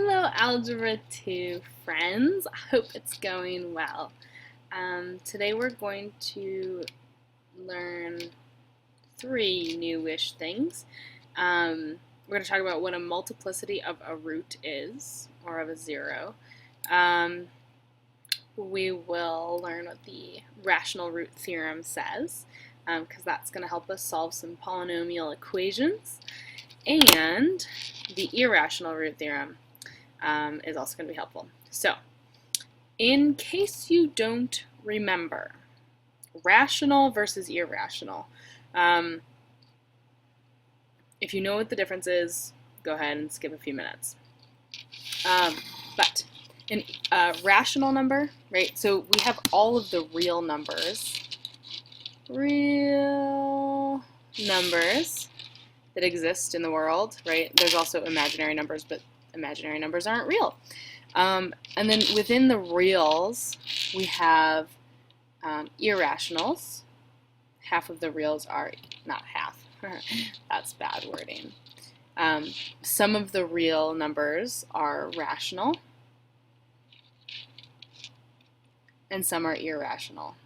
Hello, Algebra 2 friends. I hope it's going well. Today we're going to learn three newish things. We're going to talk about what a multiplicity of a root is, or of a zero. We will learn what the rational root theorem says, because that's going to help us solve some polynomial equations. And the irrational root theorem is also going to be helpful. So, in case you don't remember, rational versus irrational. If you know what the difference is, go ahead and skip a few minutes. But a rational number, right? So we have all of the real numbers that exist in the world, right? There's also imaginary numbers, but imaginary numbers aren't real. And then within the reals, we have irrationals. Half of the reals are, not half, that's bad wording. Some of the real numbers are rational, and some are irrational.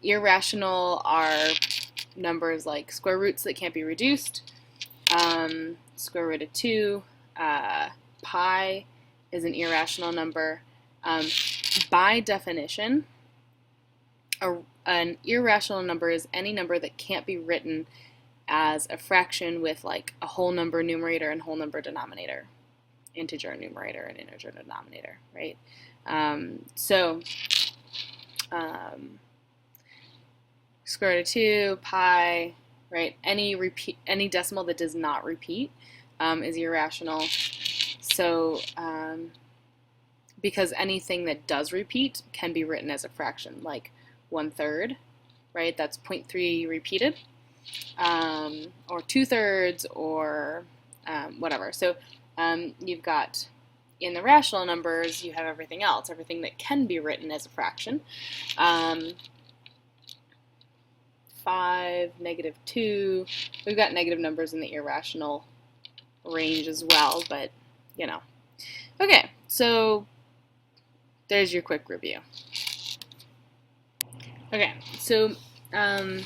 Irrational are numbers like square roots that can't be reduced, square root of 2, pi is an irrational number. By definition, an irrational number is any number that can't be written as a fraction with like a whole number numerator and whole number denominator, integer numerator and integer denominator, right? Square root of 2, pi, right? Any decimal that does not repeat is irrational. So because anything that does repeat can be written as a fraction, like 1/3, right? That's 0.3 repeated, or 2/3, or whatever. So you've got, in the rational numbers, you have everything else, everything that can be written as a fraction. 5, -2. We've got negative numbers in the irrational range as well, but you know. Okay, so there's your quick review. Okay, so the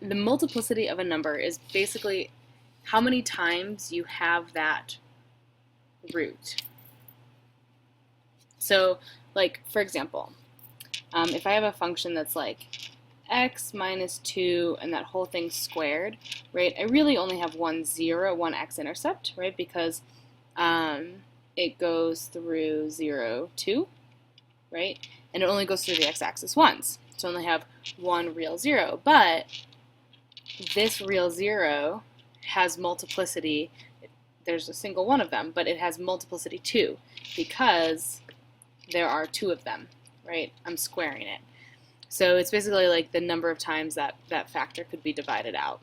multiplicity of a number is basically how many times you have that root. So, like, for example, if I have a function that's like x minus 2 and that whole thing squared, right? I really only have one x-intercept, right? Because it goes through 0, 2, right? And it only goes through the x-axis once. So I only have one real 0. But this real 0 has multiplicity. There's a single one of them, but it has multiplicity 2 because there are 2 of them, right? I'm squaring it. So it's basically like the number of times that factor could be divided out,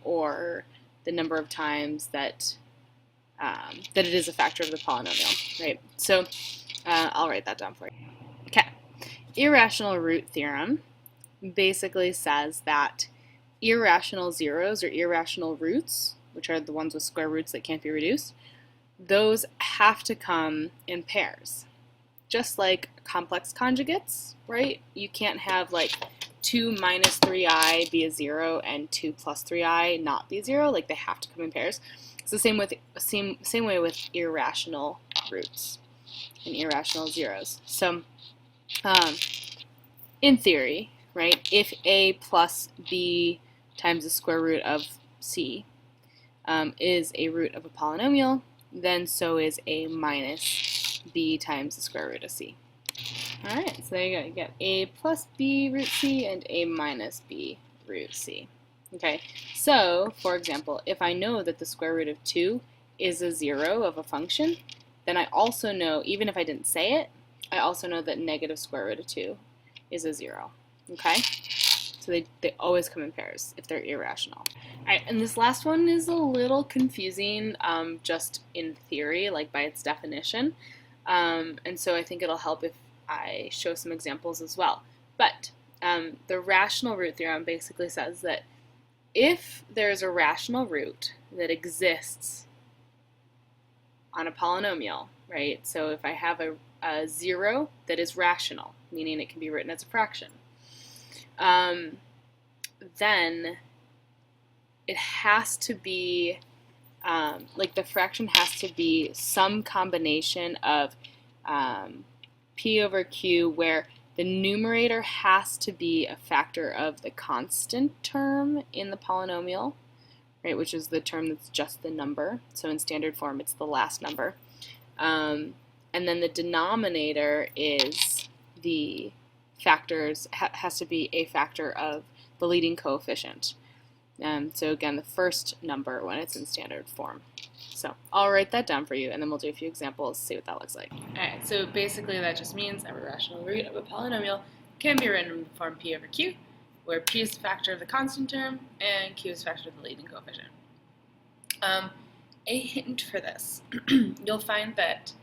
or the number of times that it is a factor of the polynomial, right? So I'll write that down for you. Okay, irrational root theorem basically says that irrational zeros or irrational roots, which are the ones with square roots that can't be reduced, those have to come in pairs. Just like complex conjugates, right? You can't have like 2 minus 3i be a 0 and 2 plus 3i not be a 0. Like, they have to come in pairs. It's the same way with irrational roots and irrational zeros. So in theory, right, if a plus b times the square root of c is a root of a polynomial, then so is a minus b times the square root of c. Alright, so there you go. You get a plus b root c and a minus b root c. Okay, so, for example, if I know that the square root of 2 is a 0 of a function, then I also know, even if I didn't say it, I also know that negative square root of 2 is a 0. Okay? So they always come in pairs if they're irrational. Alright, and this last one is a little confusing, just in theory, like by its definition. And so I think it'll help if I show some examples as well. But the rational root theorem basically says that if there's a rational root that exists on a polynomial, right? So if I have a 0 that is rational, meaning it can be written as a fraction, then it has to be, like the fraction has to be some combination of p over q where the numerator has to be a factor of the constant term in the polynomial, right, which is the term that's just the number. So in standard form, it's the last number. And then the denominator is the factors, has to be a factor of the leading coefficient. So again, the first number when it's in standard form. So I'll write that down for you, and then we'll do a few examples, see what that looks like. Alright, so basically that just means every rational root of a polynomial can be written in the form p over q, where p is the factor of the constant term and q is the factor of the leading coefficient. A hint for this, you'll find that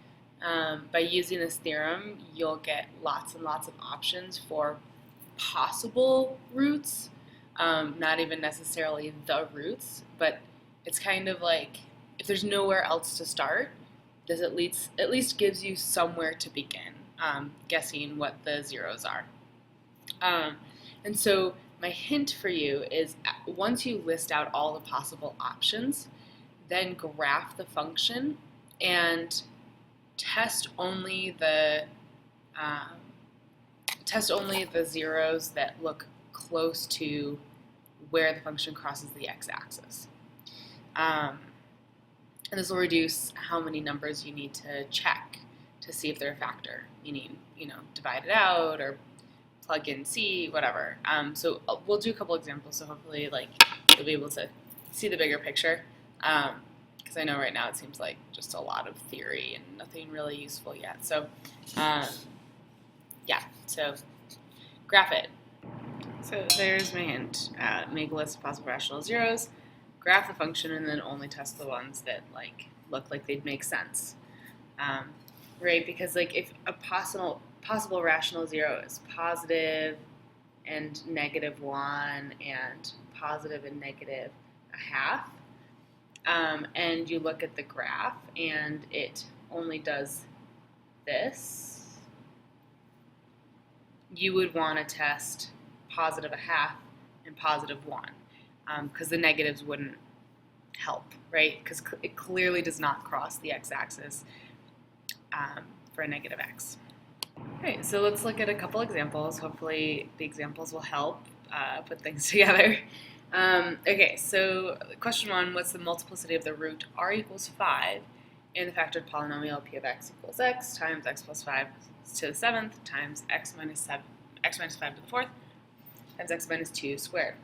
by using this theorem, you'll get lots and lots of options for possible roots, not even necessarily the roots, but it's kind of like if there's nowhere else to start, this at least gives you somewhere to begin guessing what the zeros are. And so my hint for you is once you list out all the possible options, then graph the function and test only the zeros that look close to where the function crosses the x-axis. And this will reduce how many numbers you need to check to see if they're a factor, meaning, divide it out or plug in C, whatever. So we'll do a couple examples, so hopefully you'll be able to see the bigger picture. Because I know right now it seems like just a lot of theory and nothing really useful yet. So, yeah, so graph it. So there's my hint. Make a list of possible rational zeros, graph the function, and then only test the ones that look like they'd make sense. Right? Because if a possible rational zero is positive and -1 and positive and -1/2, and you look at the graph and it only does this, you would want to test +1/2 and +1, because the negatives wouldn't help, right? Because it clearly does not cross the x-axis for a negative x. Okay, so let's look at a couple examples. Hopefully the examples will help put things together. Okay, so question 1, what's the multiplicity of the root r equals 5 and the factored polynomial p of x equals x times x plus 5 to the 7th times x minus 5 to the 4th times x minus 2 squared?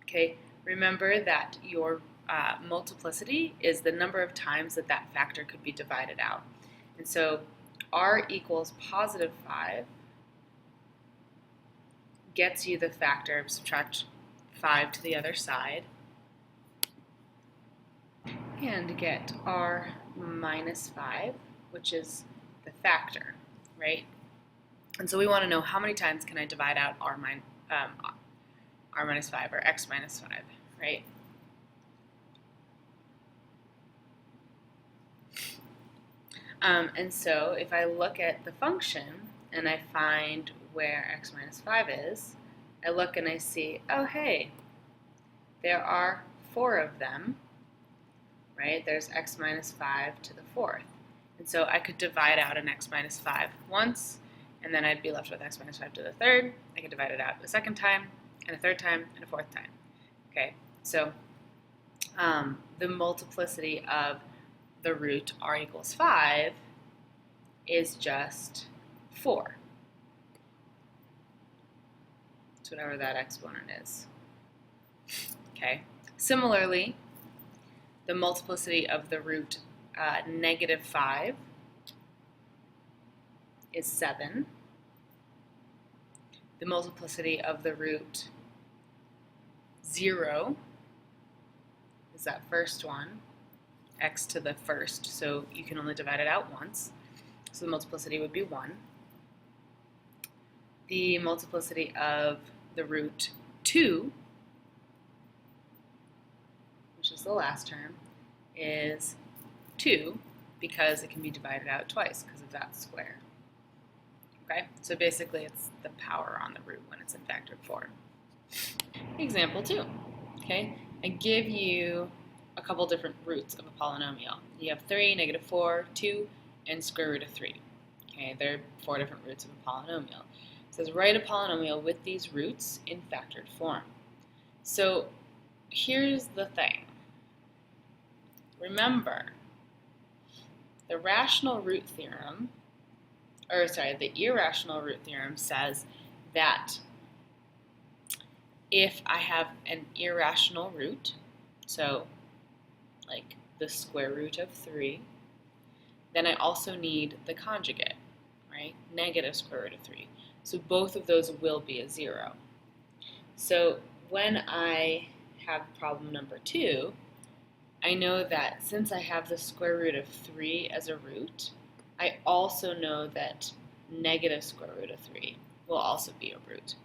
Okay, remember that your multiplicity is the number of times that factor could be divided out. And so r equals +5 gets you the factor, subtract 5 to the other side, and get r minus 5, which is the factor, right? And so we want to know how many times can I divide out r minus 5 or x minus 5, right? And so if I look at the function and I find where x minus 5 is, I look and I see, oh hey, there are 4 of them, right? There's x minus 5 to the 4th. And so I could divide out an x minus 5 once, and then I'd be left with x minus 5 to the 3rd. I could divide it out a second time, and a third time, and a fourth time. Okay, so the multiplicity of the root r equals 5 is just 4. It's whatever that exponent is. Okay. Similarly, the multiplicity of the root -5 is 7. The multiplicity of the root 0 is that first one, x to the 1st, so you can only divide it out once. So the multiplicity would be 1. The multiplicity of the root 2 is the last term, is 2 because it can be divided out twice because of that square. Okay, so basically it's the power on the root when it's in factored form. Example 2. Okay, I give you a couple different roots of a polynomial. You have 3, -4, 2, and square root of 3. Okay, there are 4 different roots of a polynomial. It says write a polynomial with these roots in factored form. So here's the thing. Remember, the irrational root theorem says that if I have an irrational root, so like the square root of 3, then I also need the conjugate, right? Negative square root of 3. So both of those will be a 0. So when I have problem number 2, I know that since I have the square root of 3 as a root, I also know that negative square root of 3 will also be a root.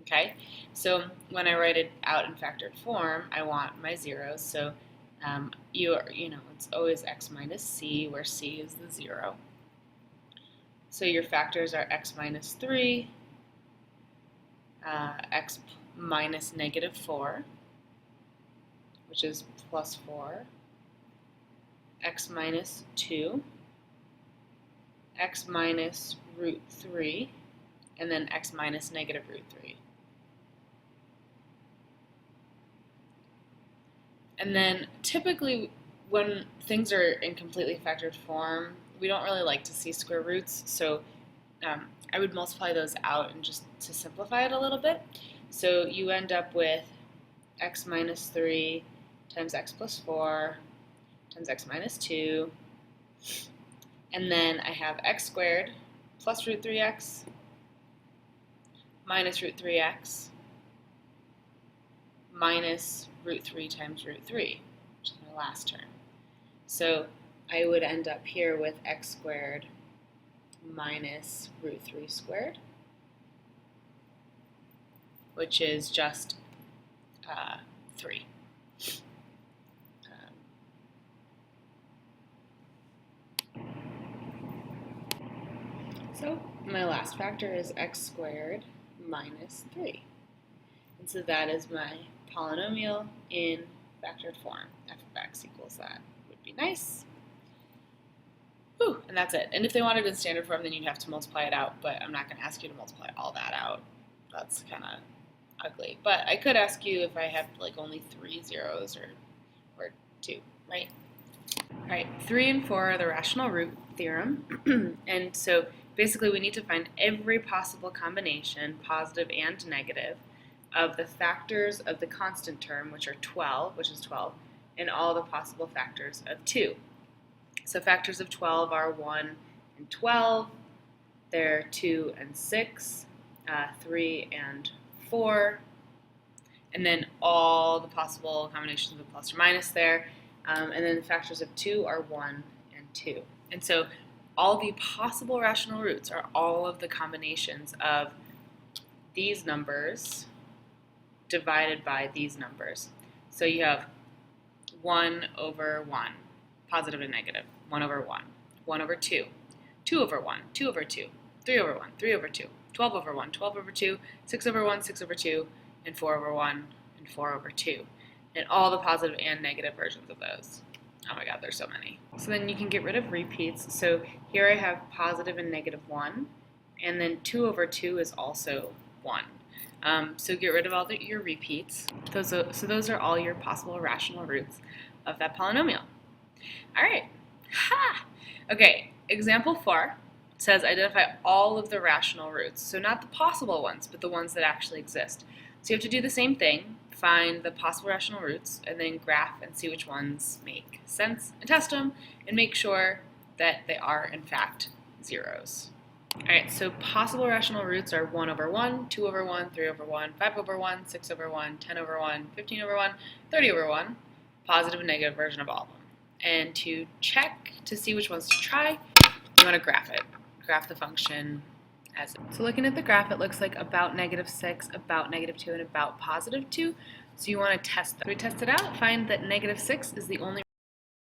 Okay? So when I write it out in factored form, I want my zeros. So it's always x minus c, where c is the 0. So your factors are x minus 3, x minus -4, which is plus 4, x minus 2, x minus root 3, and then x minus negative root 3. And then typically when things are in completely factored form, we don't really like to see square roots, so I would multiply those out and just to simplify it a little bit. So you end up with x minus 3 times x plus 4 times x minus 2, and then I have x squared plus root 3x minus root 3x minus root 3 times root 3, which is my last term. So I would end up here with x squared minus root 3 squared, which is just 3. So my last factor is x squared minus 3. And so that is my polynomial in factored form. F of x equals that. Would be nice. Whew, and that's it. And if they wanted it in standard form, then you'd have to multiply it out, but I'm not going to ask you to multiply all that out. That's kind of ugly. But I could ask you if I have like only 3 zeros or 2, right? All right, 3 and 4 are the rational root theorem. And so basically we need to find every possible combination, positive and negative, of the factors of the constant term, which are 12, and all the possible factors of 2. So factors of 12 are 1 and 12, they're 2 and 6, 3 and 4, and then all the possible combinations of plus or minus there, and then the factors of 2 are 1 and 2. And so all the possible rational roots are all of the combinations of these numbers divided by these numbers. So you have 1 over 1, positive and negative, 1 over 1, 1 over 2, 2 over 1, 2 over 2, 3 over 1, 3 over 2, 12 over 1, 12 over 2, 6 over 1, 6 over 2, and 4 over 1, and 4 over 2. And all the positive and negative versions of those. Oh my god, there's so many. So then you can get rid of repeats. So here I have positive and negative 1, and then 2 over 2 is also 1. So get rid of all your repeats. So those are all your possible rational roots of that polynomial. All right. Ha! Okay, example 4 says identify all of the rational roots. So not the possible ones, but the ones that actually exist. So you have to do the same thing, find the possible rational roots, and then graph and see which ones make sense, and test them, and make sure that they are, in fact, zeros. Alright, so possible rational roots are 1 over 1, 2 over 1, 3 over 1, 5 over 1, 6 over 1, 10 over 1, 15 over 1, 30 over 1, positive and negative version of all of them. And to check to see which ones to try, you want to graph it. Graph the function as it. So looking at the graph, it looks like about -6, about -2, and about +2. So you want to test that. So we test it out, find that -6 is the only